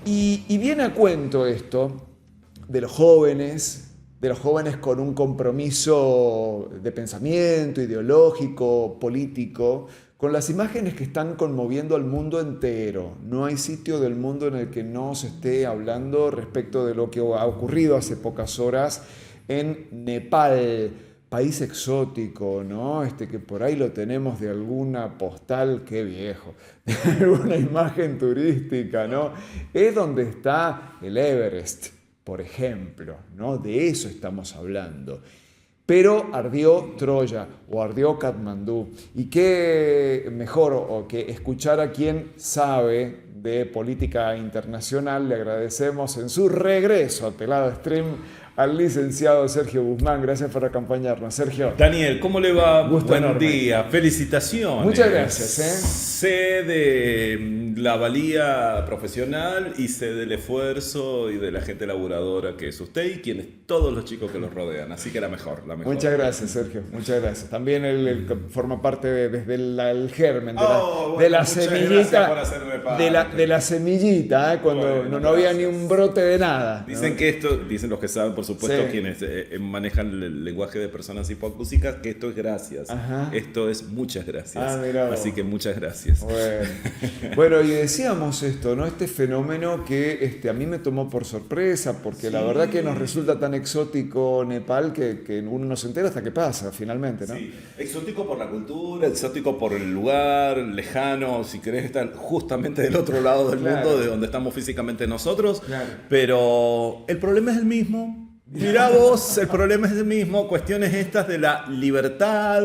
Y viene a cuento esto de los jóvenes con un compromiso de pensamiento, ideológico, político, con las imágenes que están conmoviendo al mundo entero. No hay sitio del mundo en el que no se esté hablando respecto de lo que ha ocurrido hace pocas horas en Nepal, país exótico, ¿no? Que por ahí lo tenemos de alguna postal, qué viejo, de alguna imagen turística, ¿no? Es donde está el Everest, por ejemplo, ¿no? De eso estamos hablando. Pero ardió Troya o ardió Katmandú. Y qué mejor o que escuchar a quien sabe de política internacional. Le agradecemos en su regreso a Pelado Stream al licenciado Sergio Guzmán. Gracias por acompañarnos, Sergio. Daniel, ¿cómo le va? Gusto Buen enorme. día, felicitaciones. Muchas gracias. Sé de la valía profesional y sé del esfuerzo y de la gente laburadora que es usted y todos los chicos que los rodean. Así que la mejor. Muchas gracias, Sergio. Muchas gracias. También él forma parte desde el germen, de la semillita. De la semillita, cuando Bueno, no había gracias. ni un brote de nada, ¿no? Dicen que esto, dicen los que saben, por supuesto, Sí. quienes manejan el lenguaje de personas hipoacúsicas, que esto es gracias. Ajá. Esto es muchas gracias. Ah, mirá vos. Así que muchas gracias. Bueno, y decíamos esto, ¿no? Este fenómeno que a mí me tomó por sorpresa, porque la verdad que nos resulta tan exótico Nepal que uno no se entera hasta que pasa, finalmente, ¿no? Sí, exótico por la cultura, exótico por el lugar, lejano, si querés estar justamente del otro lado del Claro. mundo de donde estamos físicamente nosotros, Claro. pero el problema es el mismo. Mirá vos, el problema es el mismo, cuestiones estas de la libertad,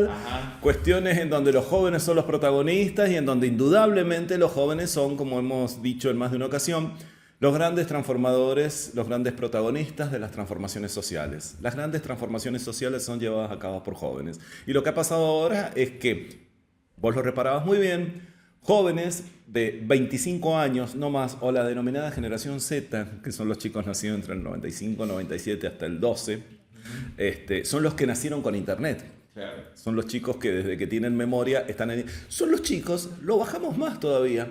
cuestiones en donde los jóvenes son los protagonistas y en donde indudablemente los jóvenes son, como hemos dicho en más de una ocasión, los grandes transformadores, los grandes protagonistas de las transformaciones sociales. Las grandes transformaciones sociales son llevadas a cabo por jóvenes. Y lo que ha pasado ahora es que, vos lo reparabas muy bien, jóvenes de 25 años, no más, o la denominada generación Z, que son los chicos nacidos entre el 95, 97 hasta el 12, son los que nacieron con Internet. Claro. Son los chicos que desde que tienen memoria están en... Son los chicos, lo bajamos más todavía,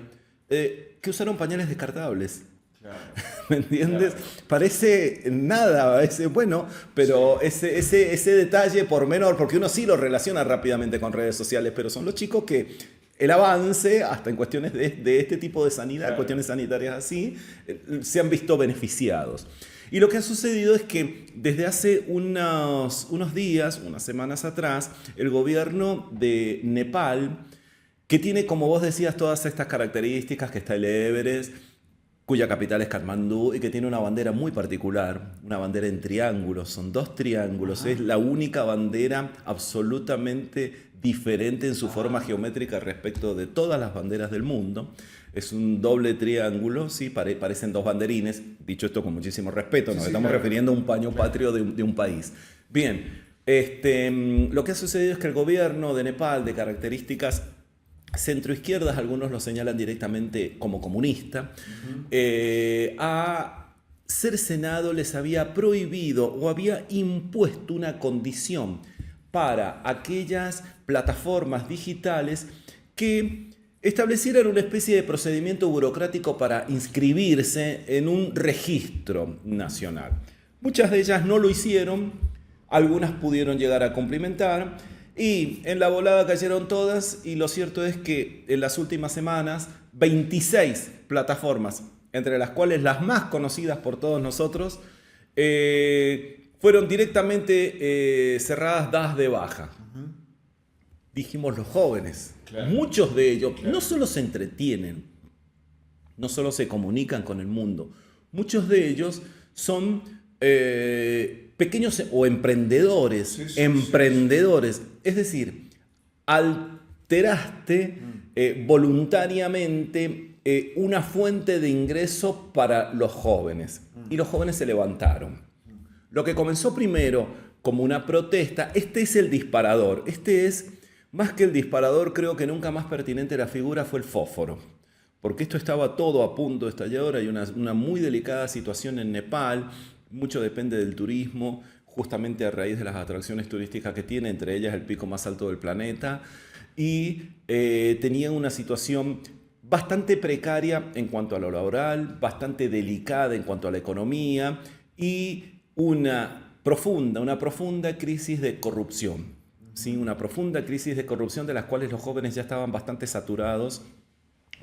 que usaron pañales descartables. Claro. ¿Me entiendes? Claro. Parece nada, bueno, pero sí. ese detalle por menor, porque uno sí lo relaciona rápidamente con redes sociales, pero son los chicos que el avance, hasta en cuestiones de este tipo de sanidad, claro, cuestiones sanitarias así, se han visto beneficiados. Y lo que ha sucedido es que desde hace unos días, unas semanas atrás, el gobierno de Nepal, que tiene, como vos decías, todas estas características, que está el Everest, cuya capital es Katmandú y que tiene una bandera muy particular, una bandera en triángulos, son 2 triángulos, es la única bandera absolutamente diferente en su forma geométrica respecto de todas las banderas del mundo. Es un doble triángulo, sí, parecen 2 banderines, dicho esto con muchísimo respeto, nos estamos refiriendo a un paño patrio de un país. Bien, lo que ha sucedido es que el gobierno de Nepal, de características centroizquierdas, algunos lo señalan directamente como comunista, a cercenado, les había prohibido o había impuesto una condición para aquellas plataformas digitales que establecieran una especie de procedimiento burocrático para inscribirse en un registro nacional. Muchas de ellas no lo hicieron, algunas pudieron llegar a cumplimentar, y en la volada cayeron todas, y lo cierto es que en las últimas semanas 26 plataformas, entre las cuales las más conocidas por todos nosotros, fueron directamente cerradas, dadas de baja. Dijimos los jóvenes, claro, muchos de ellos, claro, no solo se entretienen, no solo se comunican con el mundo, muchos de ellos son pequeños o emprendedores, emprendedores. Es decir, alteraste voluntariamente una fuente de ingreso para los jóvenes. Y los jóvenes se levantaron. Lo que comenzó primero como una protesta, este es el disparador. Este es, más que el disparador, creo que nunca más pertinente la figura fue el fósforo. Porque esto estaba todo a punto de estallar. Hay una muy delicada situación en Nepal. Mucho depende del turismo, justamente a raíz de las atracciones turísticas que tiene, entre ellas el pico más alto del planeta, y tenía una situación bastante precaria en cuanto a lo laboral, bastante delicada en cuanto a la economía y una profunda crisis de corrupción. ¿Sí? Una profunda crisis de corrupción de las cuales los jóvenes ya estaban bastante saturados,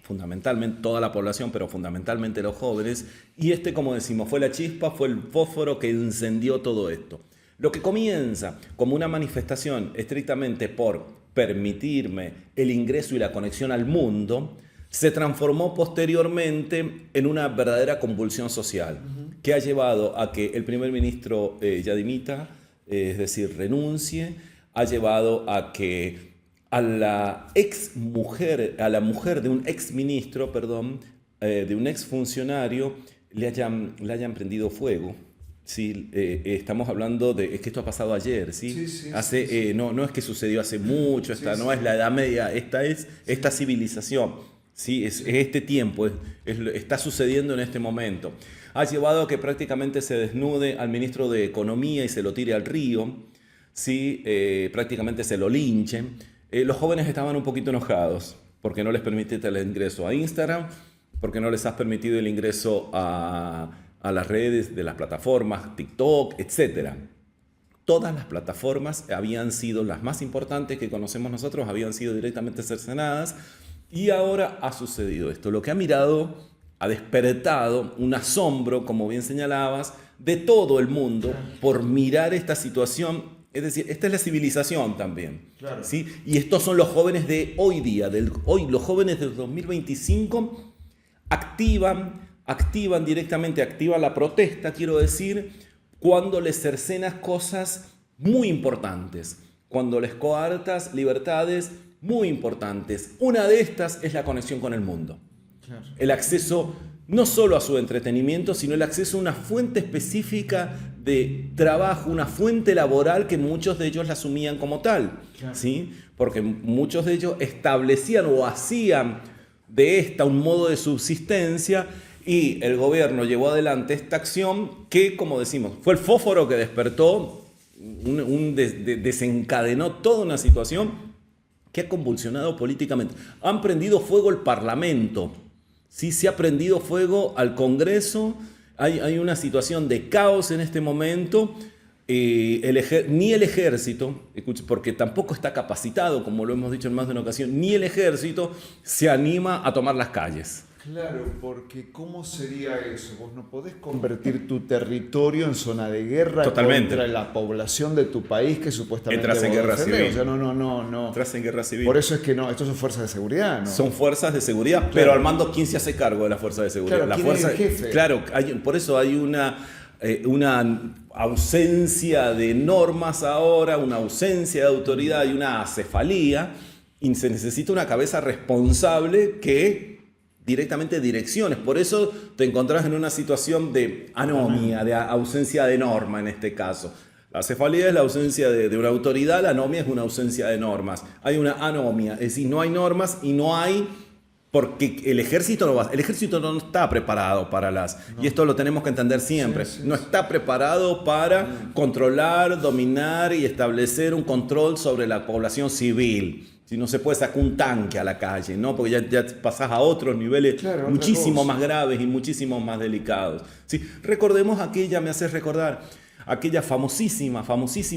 fundamentalmente toda la población, pero fundamentalmente los jóvenes. Y como decimos, fue la chispa, fue el fósforo que encendió todo esto. Lo que comienza como una manifestación estrictamente por permitirme el ingreso y la conexión al mundo, se transformó posteriormente en una verdadera convulsión social, que ha llevado a que el primer ministro ya dimita, es decir, renuncie, ha llevado a que a la mujer de un ex ministro, de un ex funcionario, le hayan prendido fuego. Sí, estamos hablando es que esto ha pasado ayer, ¿sí? Sí. No es que sucedió hace mucho, no es la Edad Media, esta civilización, ¿sí? Es este tiempo, está sucediendo en este momento. Ha llevado a que prácticamente se desnude al ministro de Economía y se lo tire al río, ¿sí? Prácticamente se lo linchen. Los jóvenes estaban un poquito enojados porque no les permitiste el ingreso a Instagram, porque no les has permitido el ingreso a las redes de las plataformas, TikTok, etc. Todas las plataformas habían sido las más importantes que conocemos nosotros, habían sido directamente cercenadas y ahora ha sucedido esto. Lo que ha despertado un asombro, como bien señalabas, de todo el mundo por mirar esta situación. Es decir, esta es la civilización también. Claro. ¿Sí? Y estos son los jóvenes de hoy día. Los jóvenes del 2025 activan directamente, activan la protesta, quiero decir, cuando les cercenas cosas muy importantes, cuando les coartas libertades muy importantes. Una de estas es la conexión con el mundo. Claro. El acceso no solo a su entretenimiento, sino el acceso a una fuente específica de trabajo, una fuente laboral que muchos de ellos la asumían como tal, claro. ¿Sí? Porque muchos de ellos establecían o hacían de esta un modo de subsistencia y el gobierno llevó adelante esta acción que, como decimos, fue el fósforo que despertó, desencadenó toda una situación que ha convulsionado políticamente. Han prendido fuego el Parlamento. Sí, se ha prendido fuego al Congreso, hay una situación de caos en este momento, ni el ejército, porque tampoco está capacitado, como lo hemos dicho en más de una ocasión, ni el ejército se anima a tomar las calles. Claro, porque ¿cómo sería eso? Vos no podés convertir tu territorio en zona de guerra. Totalmente. Contra la población de tu país que supuestamente entras en guerra civil. O sea, no. Entras en guerra civil. Por eso es que no, estos son fuerzas de seguridad, ¿no? Son fuerzas de seguridad, claro. Pero al mando, ¿quién se hace cargo de las fuerzas de seguridad? Claro, ¿quién es el jefe? Claro, por eso hay una ausencia de normas ahora, una ausencia de autoridad y una acefalía, y se necesita una cabeza responsable que directamente direcciones. Por eso te encontrás en una situación de anomia, de ausencia de norma en este caso. La cefalía es la ausencia de una autoridad, la anomia es una ausencia de normas. Hay una anomia, es decir, no hay normas y no hay... Porque el ejército no está preparado para y esto lo tenemos que entender siempre, no está preparado para controlar, dominar y establecer un control sobre la población civil. Si no se puede sacar un tanque a la calle, ¿no? Porque ya pasás a otros niveles, claro, muchísimo más graves y muchísimo más delicados. ¿Sí? Recordemos me hace recordar aquella famosísima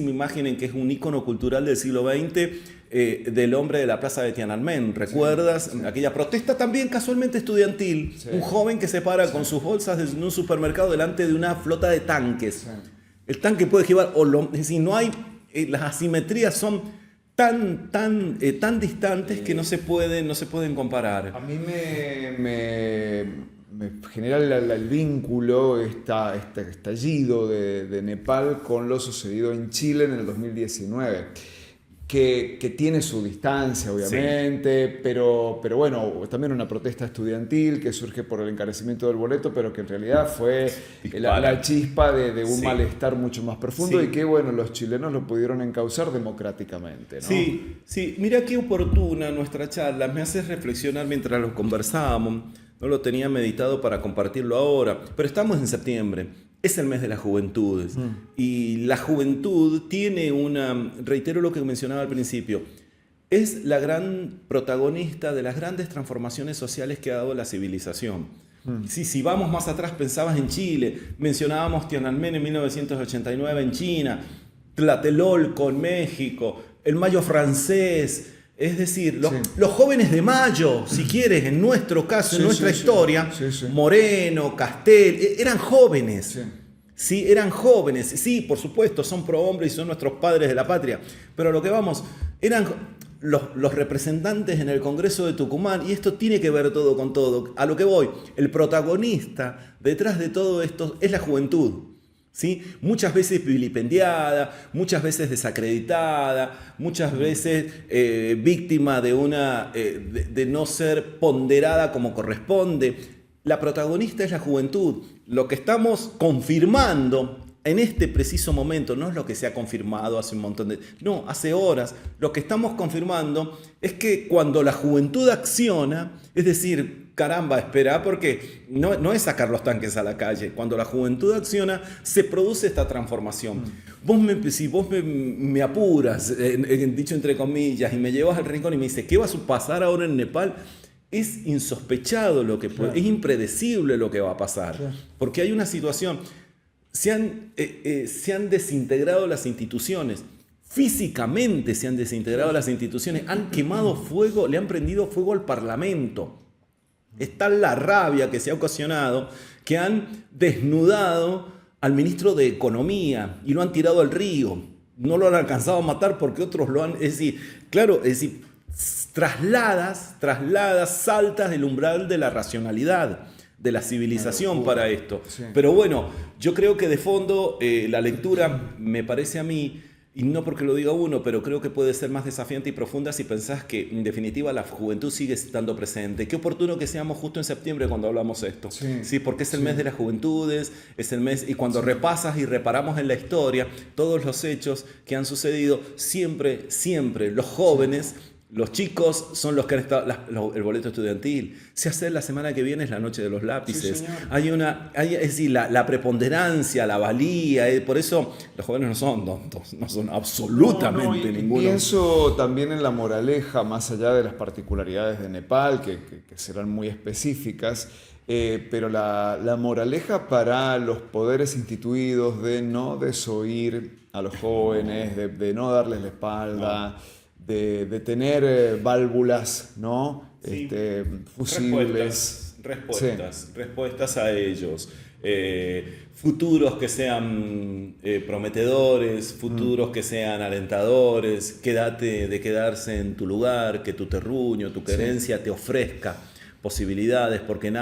imagen en que es un ícono cultural del siglo XX, del hombre de la plaza de Tiananmen. ¿Recuerdas? Sí. Aquella protesta también casualmente estudiantil. Sí. Un joven que se para con sus bolsas en un supermercado delante de una flota de tanques. Sí. El tanque puede llevar... es decir, no hay... las asimetrías son tan distantes que no se pueden comparar. A mí me genera el vínculo, este estallido de Nepal con lo sucedido en Chile en el 2019. Que tiene su distancia, obviamente, sí. pero bueno, también una protesta estudiantil que surge por el encarecimiento del boleto, pero que en realidad fue la chispa de un malestar mucho más profundo y que, bueno, los chilenos lo pudieron encauzar democráticamente, ¿no? Sí, mira qué oportuna nuestra charla, me hace reflexionar mientras lo conversábamos, no lo tenía meditado para compartirlo ahora, pero estamos en septiembre. Es el mes de las juventudes y la juventud tiene reitero lo que mencionaba al principio, es la gran protagonista de las grandes transformaciones sociales que ha dado la civilización. Si vamos más atrás, pensabas en Chile, mencionábamos Tiananmen en 1989 en China, Tlatelolco en México, el Mayo francés, es decir, los jóvenes de Mayo, si quieres, en nuestro caso, en nuestra historia, Moreno, Castel, eran jóvenes. Sí, eran jóvenes. Sí, por supuesto, son prohombres y son nuestros padres de la patria. Pero a lo que vamos, eran los representantes en el Congreso de Tucumán, y esto tiene que ver todo con todo. A lo que voy, el protagonista detrás de todo esto es la juventud. ¿Sí? Muchas veces vilipendiada, muchas veces desacreditada, muchas veces víctima de no ser ponderada como corresponde. La protagonista es la juventud. Lo que estamos confirmando en este preciso momento no es lo que se ha confirmado hace un montón de... No, hace horas. Lo que estamos confirmando es que cuando la juventud acciona, es decir, caramba, espera, porque no es sacar los tanques a la calle. Cuando la juventud acciona, se produce esta transformación. Si vos me apuras, dicho entre comillas, y me llevas al rincón y me dices, ¿qué va a pasar ahora en Nepal? Es insospechado lo que puede, es impredecible lo que va a pasar. Porque hay una situación... Se han desintegrado las instituciones, físicamente se han desintegrado las instituciones, han quemado fuego, le han prendido fuego al Parlamento. Es tal la rabia que se ha ocasionado que han desnudado al ministro de Economía y lo han tirado al río. No lo han alcanzado a matar porque otros lo han... Es decir, trasladas, saltas del umbral de la racionalidad, de la civilización para esto. Sí. Pero bueno, yo creo que de fondo la lectura me parece a mí, y no porque lo diga uno, pero creo que puede ser más desafiante y profunda si pensás que en definitiva la juventud sigue estando presente. Qué oportuno que seamos justo en septiembre cuando hablamos esto. Sí, porque es el mes de las juventudes, es el mes, y cuando repasas y reparamos en la historia todos los hechos que han sucedido, siempre los jóvenes... Los chicos son los que han estado, el boleto estudiantil. Se hace la semana que viene es la noche de los lápices. Sí, es decir, la preponderancia, la valía. Por eso los jóvenes no son tontos, no son absolutamente ninguno. Pienso también en la moraleja, más allá de las particularidades de Nepal, que serán muy específicas, pero la moraleja para los poderes instituidos de no desoír a los jóvenes, de no darles la espalda. De tener válvulas, ¿no? Sí. Fusibles. Respuestas a ellos. Futuros que sean prometedores, futuros que sean alentadores. Quedarse en tu lugar, que tu terruño, tu querencia te ofrezca posibilidades, porque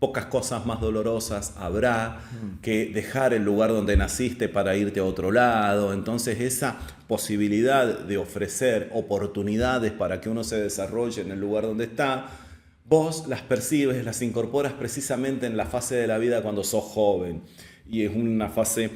pocas cosas más dolorosas habrá que dejar el lugar donde naciste para irte a otro lado. Entonces esa posibilidad de ofrecer oportunidades para que uno se desarrolle en el lugar donde está, vos las percibes, las incorporas precisamente en la fase de la vida cuando sos joven. Y es una fase,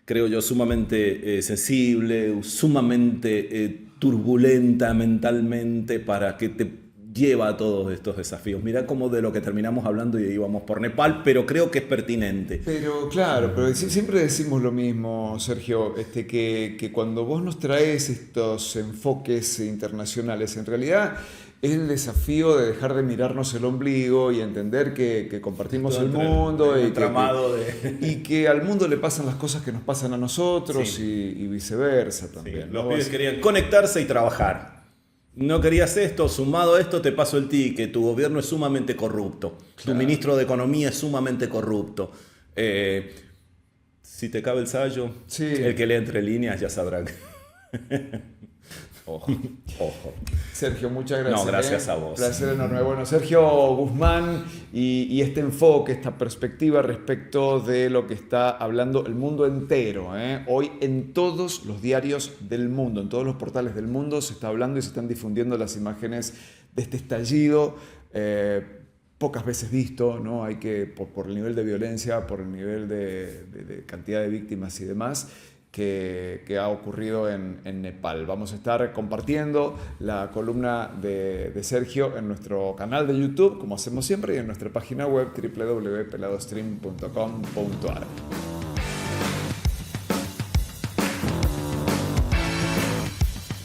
creo yo, sumamente sensible, sumamente turbulenta mentalmente para que te lleva a todos estos desafíos. Mirá cómo de lo que terminamos hablando y íbamos por Nepal, pero creo que es pertinente. Pero claro, pero siempre decimos lo mismo, Sergio, que cuando vos nos traes estos enfoques internacionales, en realidad es el desafío de dejar de mirarnos el ombligo y entender que compartimos el mundo y que al mundo le pasan las cosas que nos pasan a nosotros y viceversa también. Sí. Los pibes querían conectarse y trabajar. No querías esto, sumado a esto te paso el ticket, tu gobierno es sumamente corrupto, tu ministro de Economía es sumamente corrupto. Si te cabe el sayo, el que lee entre líneas ya sabrá. Ojo. Sergio, muchas gracias. No, gracias a vos. Placer enorme. Bueno, Sergio Guzmán y este enfoque, esta perspectiva respecto de lo que está hablando el mundo entero. Hoy en todos los diarios del mundo, en todos los portales del mundo se está hablando y se están difundiendo las imágenes de este estallido pocas veces visto, ¿no? Hay que, por el nivel de violencia, por el nivel de cantidad de víctimas y demás, que ha ocurrido en Nepal. Vamos a estar compartiendo la columna de Sergio en nuestro canal de YouTube, como hacemos siempre, y en nuestra página web www.peladostream.com.ar.